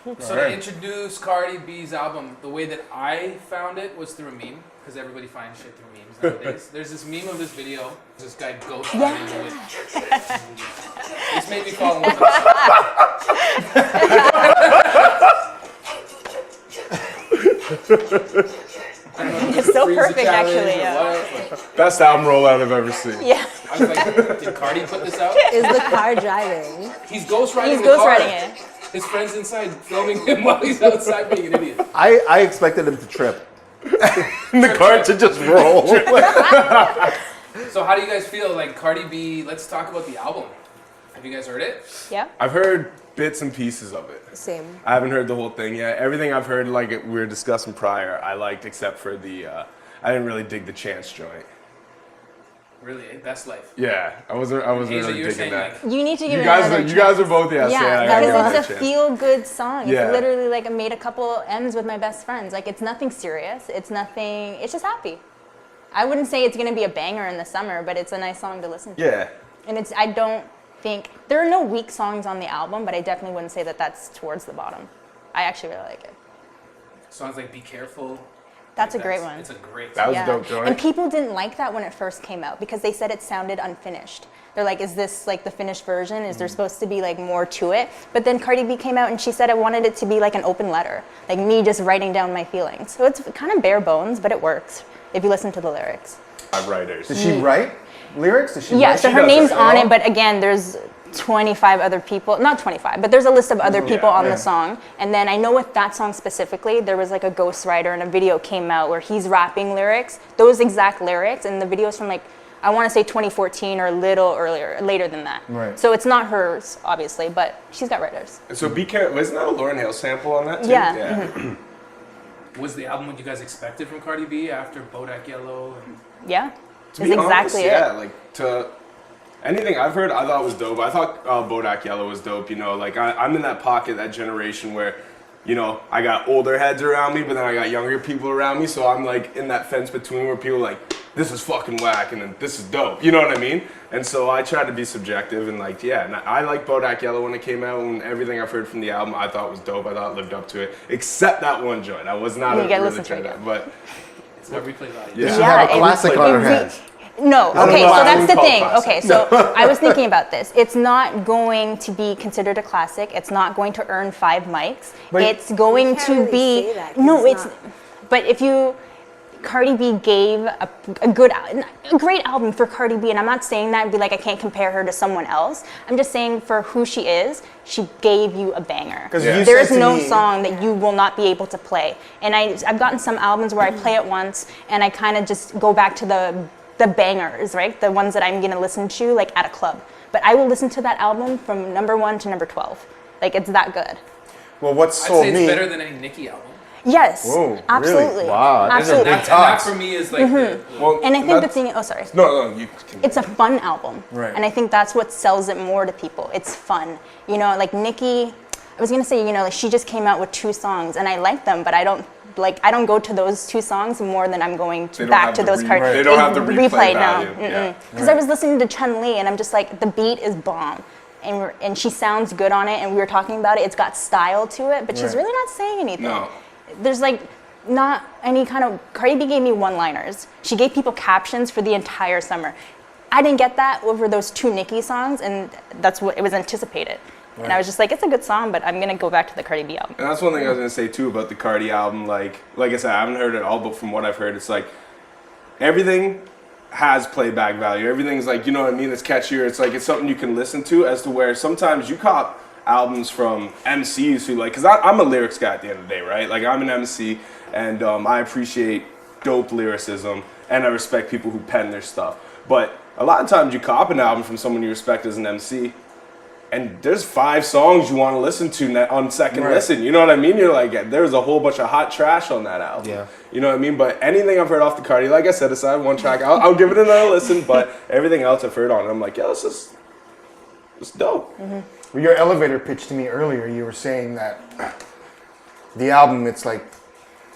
So to introduce Cardi B's album, the way that I found it was through a meme, because everybody finds shit through memes nowadays. There's this meme of this video, this guy ghost riding with. This made me fall in love with It's so perfect, actually. Yeah. Best album rollout I've ever seen. Yeah. I was like, did Cardi put this out? Is the car driving? He's ghost riding He's the car. ghost riding it. His friend's inside filming him while he's outside being an idiot. I expected him to trip. The car to just roll. So how do you guys feel? Like Cardi B, let's talk about the album. Have you guys heard it? Yeah. I've heard bits and pieces of it. Same. I haven't heard the whole thing yet. Everything I've heard, like we were discussing prior, I liked except for the, I didn't really dig the Chance joint. Really, Best Life. Yeah, I wasn't Asia, really you're digging saying that. You need to give You it guys, another you guys are both Yeah, because it's a chance. feel-good song. It's Yeah. literally like I made a couple M's with my best friends. Like it's nothing serious. It's nothing. It's just happy. I wouldn't say it's gonna be a banger in the summer, but it's a nice song to listen to. Yeah. And it's. I don't think there are no weak songs on the album, but I definitely wouldn't say that that's towards the bottom. I actually really like it. Songs like Be Careful. That's a great one. It's a great That song. was a dope joint. And people didn't like that when it first came out because they said it sounded unfinished. They're like, is this like the finished version? Is there supposed to be like more to it? But then Cardi B came out and she said I wanted it to be like an open letter, like me just writing down my feelings. So it's kind of bare bones, but it works if you listen to the lyrics. Writers. Did she write lyrics? Did she Yeah, write? so she her does name's it. on it, but again, there's 25 other people, not 25, but there's a list of other people on the song. And then I know with that song specifically, there was like a ghostwriter and a video came out where he's rapping lyrics, those exact lyrics, and the video's from like, I want to say 2014 or a little later than that. Right. So it's not hers, obviously, but she's got writers. So Be Careful, isn't that a Lauryn Hill sample on that too? Yeah. Mhm. Was the album what you guys expected from Cardi B after Bodak Yellow? And Yeah, To that's be exactly honest, it. yeah, like to anything I've heard, I thought was dope. I thought Bodak Yellow was dope. You know, like I'm in that pocket, that generation where, you know, I got older heads around me, but then I got younger people around me. So I'm like in that fence between where people are like, this is fucking whack, and then this is dope. You know what I mean? And so I tried to be subjective and like, yeah, and I like Bodak Yellow when it came out, and everything I've heard from the album I thought was dope. I thought it lived up to it, except that one joint. I was not You gotta really listen to it that, again. but it's not replay value. yeah. She had a it- classic on her hands. No, don't okay, know so why that's we the call it thing. classic. Okay, so I was thinking about this. It's not going to be considered a classic. It's not going to earn 5 mics. But It's going You can't to really be say that 'cause no. it's It's not. but if you Cardi B gave a great album for Cardi B, and I'm not saying that and be like I can't compare her to someone else. I'm just saying for who she is, she gave you a banger. 'Cause Yeah. you There said is to no me- song that you will not be able to play. And I've gotten some albums where I play it once and I kind of just go back to the bangers, right? The ones that I'm gonna listen to like at a club. But I will listen to that album from number 1 to number 12. Like it's that good. Well, what I'd sold say it's me? better than any Nicki album. Yes, Whoa, really? absolutely. Wow, these are absolutely. big And that for me is like well, And I think the that's- thing, oh sorry. No, you can. It's a fun album. Right. And I think that's what sells it more to people. It's fun. You know, like Nicki, I was gonna say, you know, like she just came out with 2 songs and I like them, but I don't go to those 2 songs more than I'm going They to don't back have to the those cards. They don't have the replay value. Yeah. Because I was listening to Chun Li and I'm just like, the beat is bomb. And she sounds good on it and we were talking about it. It's got style to it, but she's Right. really not saying anything. No. There's like not any kind of, Cardi B gave me one-liners. She gave people captions for the entire summer. I didn't get that over those 2 Nicki songs and that's what it was anticipated. And I was just like, it's a good song, but I'm gonna go back to the Cardi B album. And that's one thing I was gonna say too about the Cardi album. Like I said, I haven't heard it all, but from what I've heard, it's like everything has playback value. Everything's like, you know what I mean? It's catchier. It's like it's something you can listen to. As to where sometimes you cop albums from MCs who like, because I'm a lyrics guy at the end of the day, right? Like I'm an MC, and I appreciate dope lyricism, and I respect people who pen their stuff. But a lot of times you cop an album from someone you respect as an MC, and there's 5 songs you want to listen to on second Right. listen. You know what I mean? You're like, there's a whole bunch of hot trash on that album. Yeah. You know what I mean? But anything I've heard off the Cardi, like I said, aside 1 track, I'll give it another listen. But everything else I've heard on it, I'm like, yo, it's dope. Mm-hmm. Well, your elevator pitch to me earlier, you were saying that the album, it's like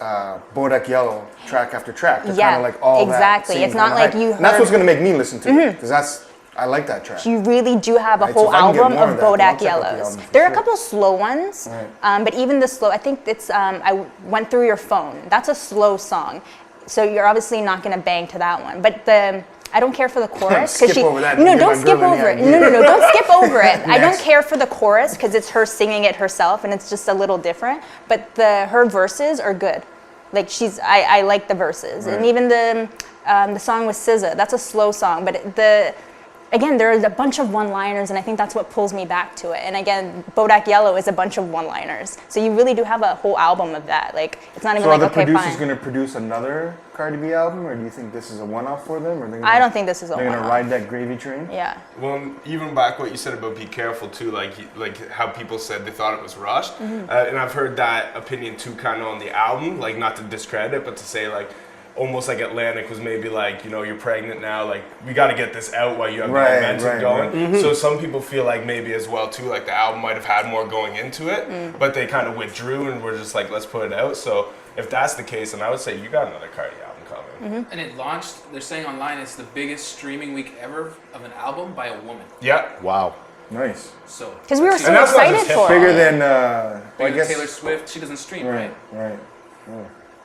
Bodak Yellow, track after track. They're Yeah, kind of like all exactly. that. It's not like you And that's heard- what's going to make me listen to it, because that's I like that track. You really do have a Right, so whole if I can get album more of of that, I'll Bodak check out the Yellows. album for There are a sure. couple slow ones, Right. but even the slow, I think it's, I went through your phone. That's a slow song. So you're obviously not going to bang to that one. But I don't care for the chorus. Skip over that, No, give don't my skip girl any over it. idea. No, don't skip over it. I don't Next. care for the chorus because it's her singing it herself and it's just a little different. But her verses are good. Like I like the verses. Right. And even the song with SZA, that's a slow song. But again, there are a bunch of one-liners, and I think that's what pulls me back to it. And again, Bodak Yellow is a bunch of one-liners. So you really do have a whole album of that. Like, it's not even So are like, the okay, producers fine. going to produce another Cardi B album, or do you think this is a one-off for them? Or they're I don't think this is a They're going to one-off. ride that gravy train? Yeah. Well, even back what you said about be careful too, like how people said they thought it was rushed, and I've heard that opinion too, kind of on the album, like not to discredit it, but to say like almost like Atlantic was maybe like, you know, you're pregnant now, like we got to get this out while you have Right, the momentum right, going. right. So some people feel like maybe as well too, like the album might have had more going into it, but they kind of withdrew and were just like, let's put it out. So if that's the case, then I would say you got another Cardi album coming. And it launched, they're saying online, it's the biggest streaming week ever of an album by a woman. Yeah. Wow. Nice. So Because we were so And that's not excited just for Bigger it. than, I bigger than guess. Taylor Swift, she doesn't stream, right? Right.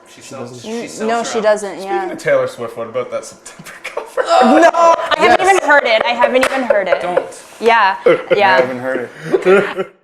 She sells. No, her she albums. doesn't, Speaking yeah. of Taylor Swift, what about that September cover? I haven't even heard it. Don't. Yeah. I Yeah. haven't heard it.